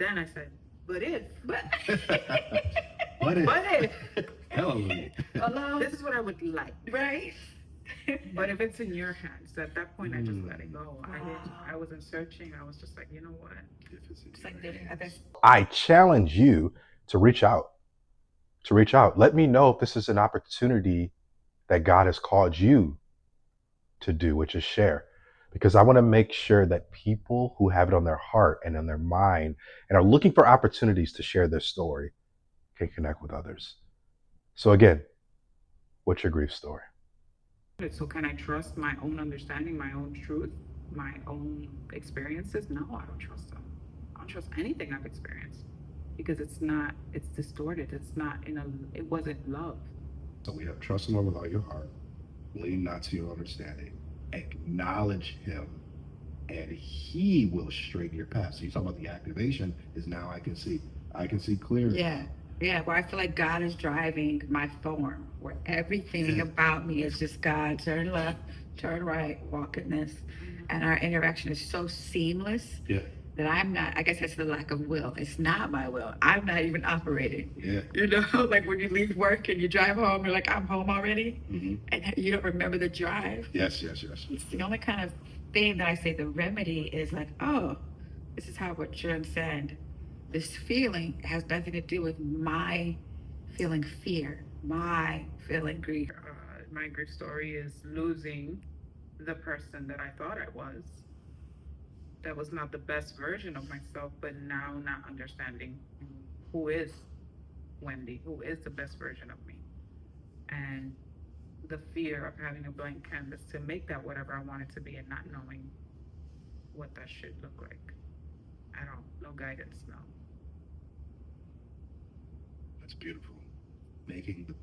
then I said, but What if? but if, Hallelujah. Allah, this is what I would like. Right. But if it's in your hands, at that point, I just let it Mm. go. I wasn't searching. I was just like, you know what? If it's in It's your like the other. hands. I challenge you to reach out, to reach out. Let me know if this is an opportunity that God has called you to do, which is share. Because I want to make sure that people who have it on their heart and on their mind and are looking for opportunities to share their story can connect with others. So, again, what's your grief story? So can I trust my own understanding, my own truth, my own experiences? No, I don't trust them. I don't trust anything I've experienced because it's not. It's distorted. It's not in a. It wasn't love. So we have trust him with all your heart, lean not to your understanding, acknowledge him, and he will straighten your path. So you talk about the activation is now I can see clearly. Yeah. Yeah, where I feel like God is driving my form, where everything Yeah. about me is just God, turn left, turn right, walk in this. And our interaction is so seamless Yeah. that I'm not, I guess that's the lack of will. It's not my will. I'm not even operating. Yeah. You know, like when you leave work and you drive home, you're like, I'm home already. Hmm. And you don't remember the drive. Yes, yes, yes. It's the only kind of thing that I say the remedy is like, oh, this is how what Jim said. This feeling has nothing to do with my feeling fear, my feeling grief. My grief story is losing the person that I thought I was. That was not the best version of myself, but now not understanding who is Wendy, who is the best version of me, and the fear of having a blank canvas to make that whatever I want it to be and not knowing what that should look like. I don't, no guidance, no. That's beautiful. Making the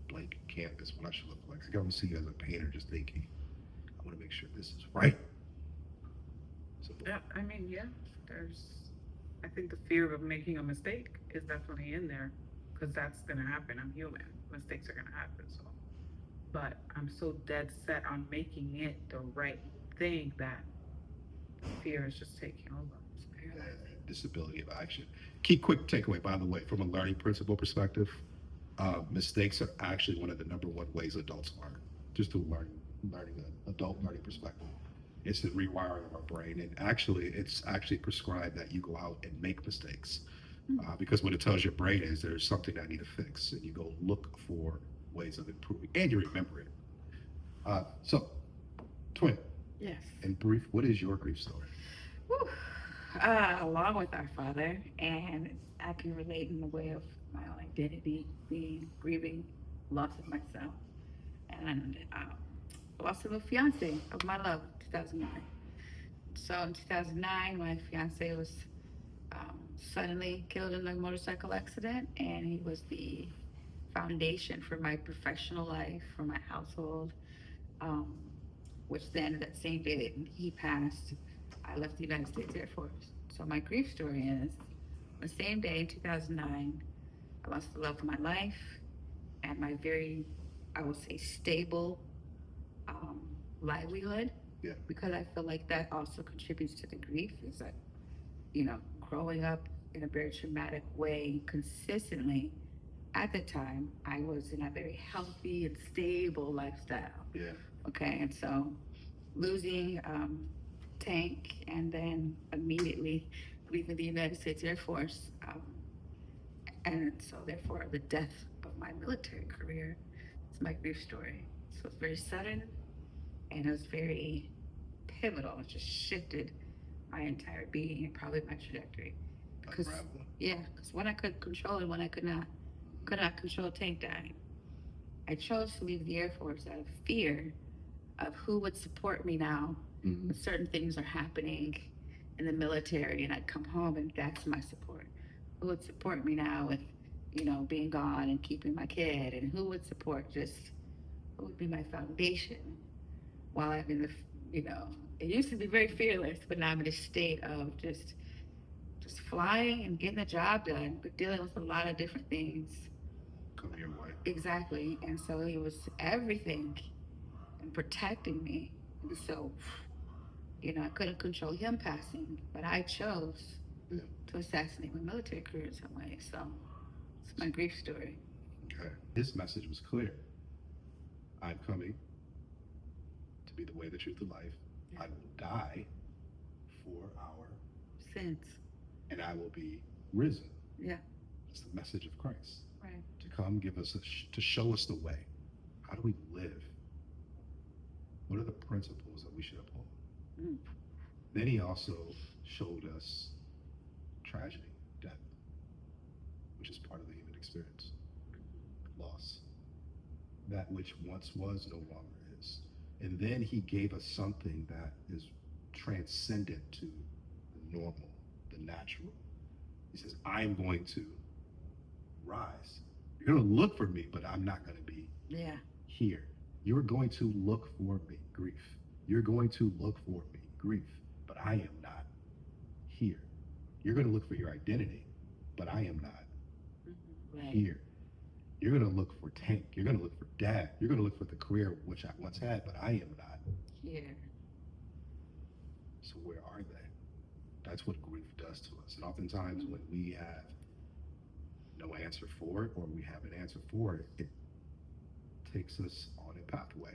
blank canvas what I should look like. I can see you as a painter just thinking, I want to make sure this is right. So Yeah, I mean, yeah, there's, I think the fear of making a mistake is definitely in there because that's going to happen. I'm human. Mistakes are going to happen. So, but I'm so dead set on making it the right thing that fear is just taking over. It's paralyzing. disability of action. Key quick takeaway, by the way, from a learning principle perspective, mistakes are actually one of the number one ways adults learn. Just to learning an adult learning perspective. It's the rewiring of our brain, and actually, it's actually prescribed that you go out and make mistakes, because what it tells your brain is there's something I need to fix, and you go look for ways of improving, and you remember it. So, twin, Yes. in brief, what is your grief story? Whew. Along with our father, and I can relate in the way of my own identity, being grieving loss of myself, and loss of a fiance of my love, 2009. So in 2009, my fiance was suddenly killed in a motorcycle accident, and he was the foundation for my professional life, for my household. Um, which then that same day that he passed, I left the United States Air Force. So my grief story is the same day in 2009, I lost the love of my life and my very, I would say, stable um, livelihood, Yeah. because I feel like that also contributes to the grief. Is that, you know, growing up in a very traumatic way consistently. At the time, I was in a very healthy and stable lifestyle. Yeah. Okay, and so losing Tank and then immediately leaving the United States Air Force, and so therefore the death of my military career is my grief story. So it's very sudden and it was very pivotal. It just shifted my entire being and probably my trajectory. Because Unraveling. yeah, because when I could control and when I could not control Tank dying. I chose to leave the Air Force out of fear of who would support me now Mhm. when certain things are happening in the military, and I'd come home and that's my support. Who would support me now with, you know, being gone and keeping my kid, and who would support just who would be my foundation while I'm in the, you know, it used to be very fearless, but now I'm in a state of just flying and getting the job done, but dealing with a lot of different things. Come your way. Exactly. And so he was everything and protecting me. And so, you know, I couldn't control him passing, but I chose Yeah. to assassinate my military career in some way. So it's my grief story. Okay. His message was clear. I'm coming to be the way, the truth, the life. I will die for our Sins. and I will be risen. Yeah. It's the message of Christ. Right. To come give us, to show us the way. How do we live? What are the principles that we should uphold? Mm. Then he also showed us tragedy, death, which is part of the human experience. Loss. That which once was no longer is. And then he gave us something that is transcendent to the normal, the natural. He says, I'm going to rise. You're going to look for me, but I'm not going to be Yeah. here. You're going to look for me, grief. You're going to look for me, grief, but I am not here. You're going to look for your identity, but I am not Right. here. You're going to look for Tank. You're going to look for Dad. You're going to look for the career which I once had, but I am not Here. So where are they? That's what grief does to us. And oftentimes when we have no answer for it, or we have an answer for it, it takes us on a pathway.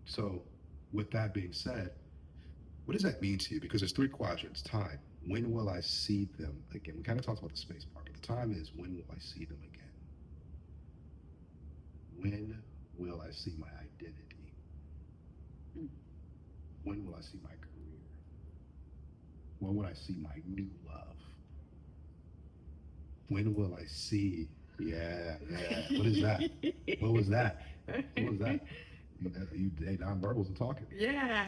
So with that being said, what does that mean to you? Because there's three quadrants. Time. When will I see them again? We kind of talked about the space part, but the time is, when will I see them again? When will I see my identity? When will I see my career? When will I see my new love? When will I see, yeah. What is that? What was that? What was that? You nonverbals are talking. Yeah,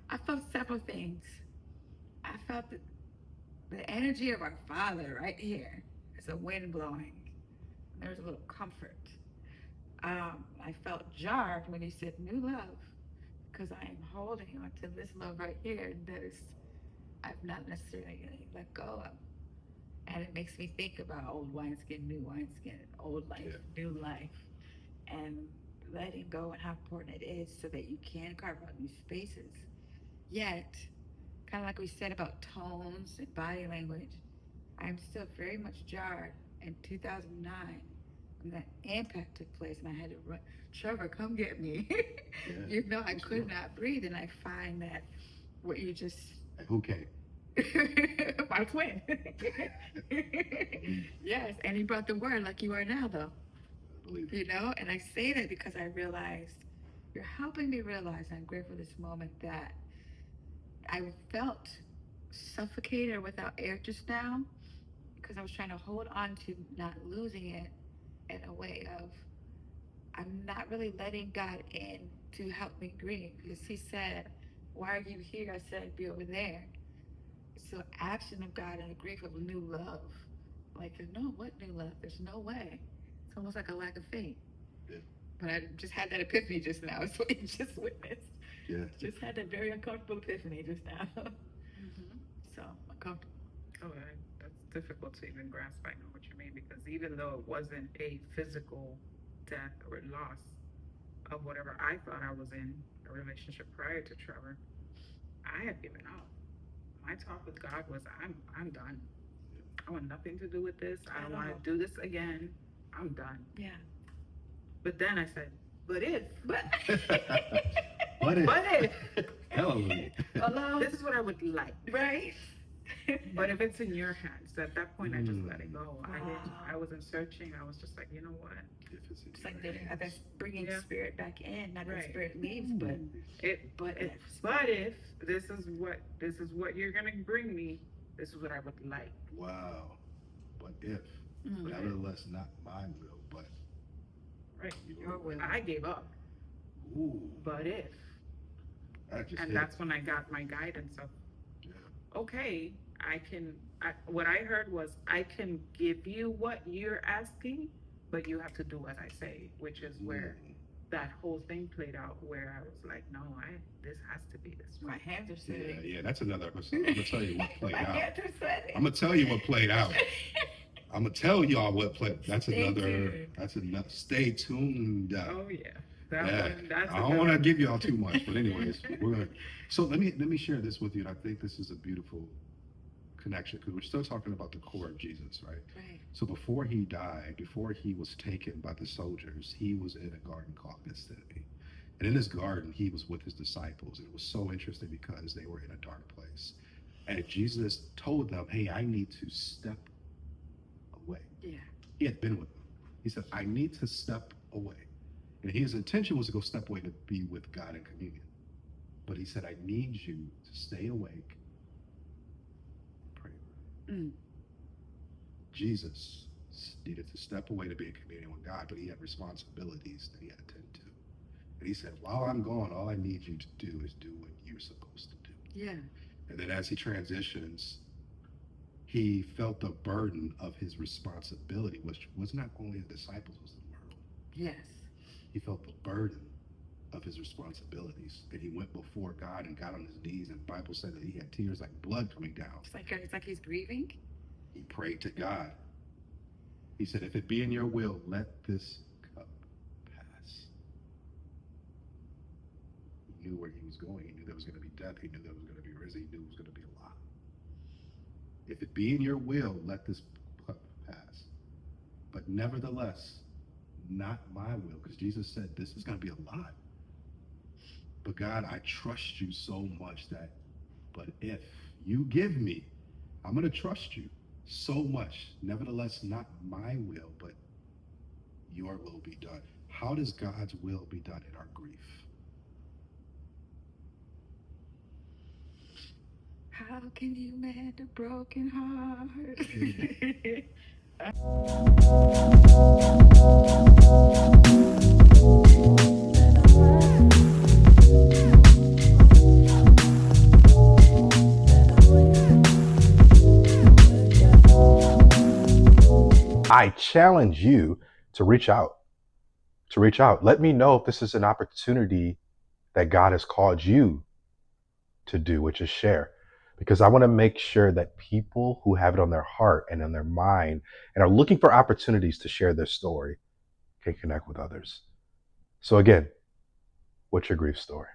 I felt several things. I felt the energy of our Father right here. It's a wind blowing. There's a little comfort. I felt jarred when he said new love, because I am holding on to this love right here that is, I've not necessarily let go of. And it makes me think about old wineskin, new wineskin, old life, new life, and letting go and how important it is so that you can carve out new spaces. Yet, kind of like we said about tones and body language, I'm still very much jarred in 2009 when that impact took place and I had to run. Trevor, come get me. You know, I could not breathe, and I find that what you just... Who came? My twin. Yes, and he brought the word like you are now, though. You know, and I say that because I realized, you're helping me realize, I'm grateful for this moment, that I felt suffocated or without air just now because I was trying to hold on to not losing it in a way of, I'm not really letting God in to help me grieve, because he said, why are you here? I said, I'd be over there. So absent of God and a grief of new love. Like, no, what new love? There's no way. It's almost like a lack of faith. Yeah. But I just had that epiphany just now. It's what you just witnessed. Yeah. Just had that very uncomfortable epiphany just now. So uncomfortable. Oh, that's difficult to even grasp. I know what you mean, because even though it wasn't a physical death or loss of whatever I thought I was in a relationship prior to Trevor, I had given up. My talk with God was, I'm done. I want nothing to do with this. I don't want to do this again. I'm done. Yeah. But then I said, but if. What if? But if. Hallelujah. Although, This is what I would like. right? But if it's in your hands, at that point, I just let it go. Wow. I wasn't searching. I was just like, you know what? If it's in It's like your that's hands. bringing Yeah. spirit back in, not that Right. spirit leaves, but But if this is what you're gonna bring me, this is what I would like. Wow. But if, Mhm. nevertheless, not my will, but Right. Your will. I gave up. ooh, But if, that just and hit. that's when I got my guidance of, Yeah. okay, what I heard was, I can give you what you're asking, but you have to do as I say, which is where that whole thing played out, where I was like, no, this has to be this My way. hands are Yeah, sweating. yeah, that's another episode. I'm gonna tell you what played My out. hands are sweating. I'm gonna tell you what played out. I'm gonna tell y'all what played. That's Stay another. tuned. That's another. Stay tuned. Oh yeah. That Yeah, one, that's I a don't good want to one. give you all too much, but anyways, we're gonna. So let me share this with you, and I think this is a beautiful connection because we're still talking about the core of Jesus, right? Right. So before he died, before he was taken by the soldiers, he was in a garden called Gethsemane, and in this garden, he was with his disciples, and it was so interesting because they were in a dark place, and Jesus told them, "Hey, I need to step away." Yeah. He had been with them. He said, "I need to step away." And his intention was to go step away to be with God in communion. But he said, "I need you to stay awake and pray." Mm. Jesus needed to step away to be in communion with God, but he had responsibilities that he had to tend to. And he said, "While I'm gone, all I need you to do is do what you're supposed to do." Yeah. And then as he transitions, he felt the burden of his responsibility, which was not only his disciples, it was the world. Yes. He felt the burden of his responsibilities. And he went before God and got on his knees. And the Bible said that he had tears like blood coming down. It's like he's grieving. He prayed to God. He said, "If it be in your will, let this cup pass." He knew where he was going. He knew there was going to be death. He knew there was going to be risen. He knew it was going to be a lot. "If it be in your will, let this cup pass. But nevertheless, not my will." Because Jesus said, this is going to be a lot. "But God, I trust you so much that, but if you give me, I'm going to trust you so much. Nevertheless, not my will, but your will be done." How does God's will be done in our grief? How can you mend a broken heart? I challenge you to reach out, to reach out. Let me know if this is an opportunity that God has called you to do, which is share. Because I want to make sure that people who have it on their heart and on their mind and are looking for opportunities to share their story can connect with others. So again, what's your grief story?